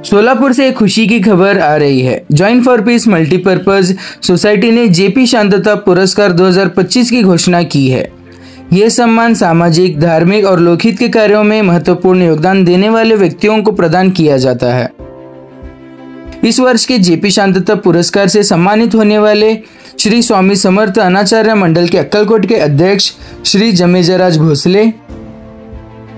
सोलापुर से एक खुशी की खबर आ रही है। Join for piece multipurpose society ने जेपी शांतता पुरस्कार 2025 की घोषणा की है। यह सम्मान सामाजिक, धार्मिक और लोकहित के कार्यों में महत्वपूर्ण योगदान देने वाले व्यक्तियों को प्रदान किया जाता है। इस वर्ष के जेपी शांतता पुरस्कार से सम्मानित होने वाले श्री स्वामी समर्थ अनाचार्य मंडल के अक्कलकोट के अध्यक्ष श्री जमेजराज भोसले,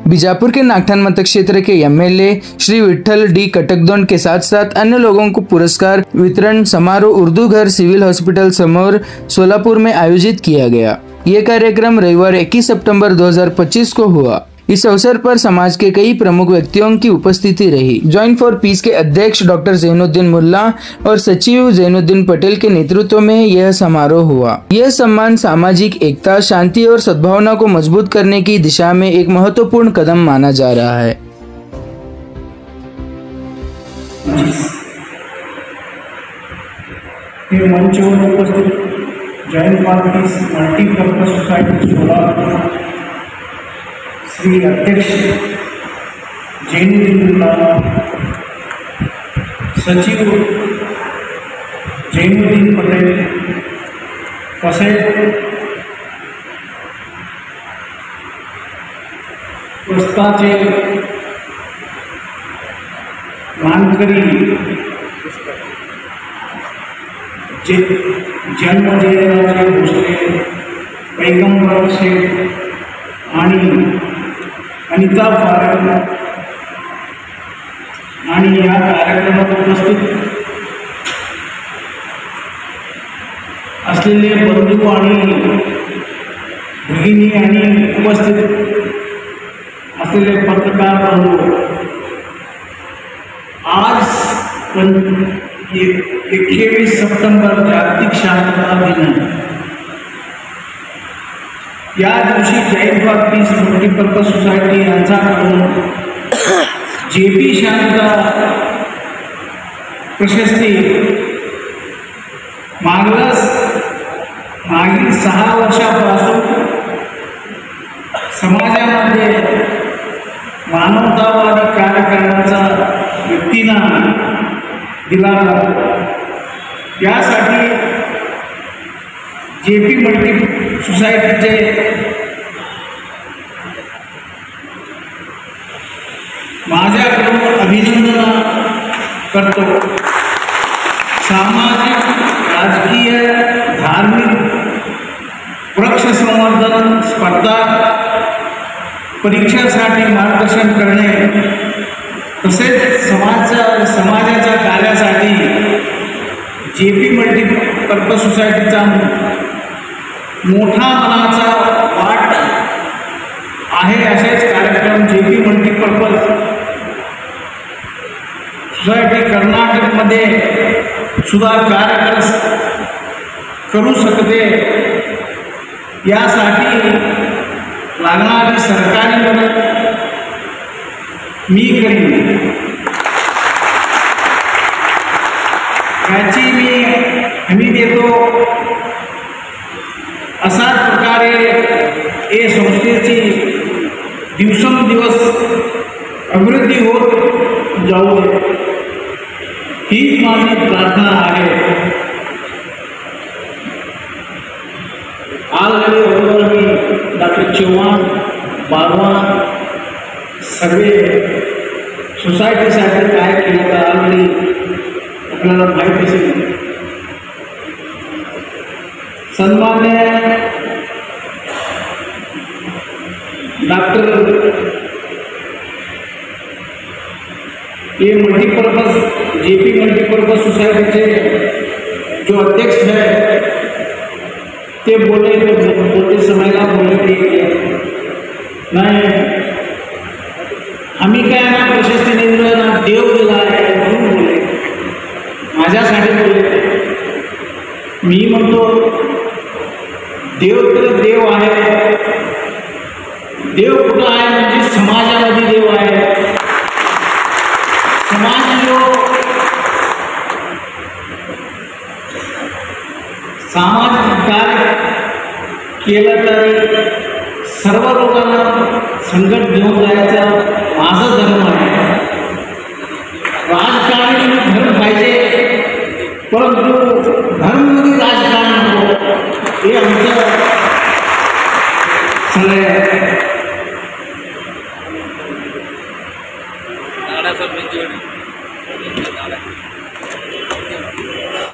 बीजापुर के नागठान मतक क्षेत्र के एमएलए श्री विठल डी कटकदोंड के साथ साथ अन्य लोगों को पुरस्कार वितरण समारोह उर्दू घर सिविल हॉस्पिटल समोर सोलापुर में आयोजित किया गया। यह कार्यक्रम रविवार 21 सितंबर 2025 को हुआ। इस अवसर पर समाज के कई प्रमुख व्यक्तियों की उपस्थिति रही। जॉइन फॉर पीस के अध्यक्ष डॉक्टर जैनुद्दीन मुल्ला और सचिव जैनुद्दीन पटेल के नेतृत्व में यह समारोह हुआ। यह सम्मान सामाजिक एकता, शांति और सद्भावना को मजबूत करने की दिशा में एक महत्वपूर्ण कदम माना जा रहा है। मंचवर उपस्थित join for piece multipurpose society Solapur Shri अध्यक्ष जैनुद्दीन मुल्ला, सचिव जैनुद्दीन पटेल, तसेच पुस्तकाचे मानकरी जन्मजयंती भोसले, पैगंबर शेख आणि अनिता फारक आणि या कार्यक्रमात उपस्थित असलेले बंधू आणि भगिनी आणि उपस्थित असलेले पत्रकार बंधू, आज 21 सप्टेंबर जागतिक शांतता दिन आहे। या दिवशी join for piece multipurpose society यांच्याकडून जेपी शांतता प्रशस्ती मागील 6 वर्षापासून समाजामध्ये मानवतावादी कार्य करण्याचा व्यक्तींना दिला जातो। यासाठी जेपी मल्टी सोसायटीचे माझ्याकडून अभिनंदन करतो। सामाजिक, राजकीय, धार्मिक, वृक्ष संवर्धन स्पर्धा, परीक्षेसाठी मार्गदर्शन करणे तसेच समाजाच्या कार्यासाठी जेपी मल्टीपर्पज सोसायटीचा मोठा मनाचा वाट आहे। असेच कार्यक्रम जेपी मल्टीपर्पज सोसायटी कर्नाटकमध्ये सुद्धा कार्य करू शकते। यासाठी लागणारी सरकारी मदत मी करीन, याची मी हमी देतो। अशाच प्रकारे ये संस्थेची दिवसेंदिवस अभिवृद्धी होत जाऊ दे, ही माझी प्रार्थना आहे। ऑलरेडी मी डॉक्टर चव्हाण, बागवान सर्वे सोसायटीसाठी काय केलं तर ऑलरेडी आपल्याला माहीत असेल। सन्मान्य डॉक्टर ये मल्टीपर्पज जेपी मल्टीपर्पज सोसाइटी के जो अध्यक्ष है ते बोलते समय बोले की नाही आम्ही काय ना प्रशस्ती नाही दिलं ना देव दिला आहे म्हणून बोले, माझ्यासाठी बोलले। मी म्हणतो देव तर देव आहे, देव कुठं आहे म्हणजे समाजामध्ये देव आहे। समाज जो सामाजिक कार्य केलं तर सर्व लोकांना संकट घेऊन जायचा माझा धर्म आहे। राजकारणी धर्म पाहिजे, परंतु धर्ममध्ये राजकारण नको, हे आमचं सगळं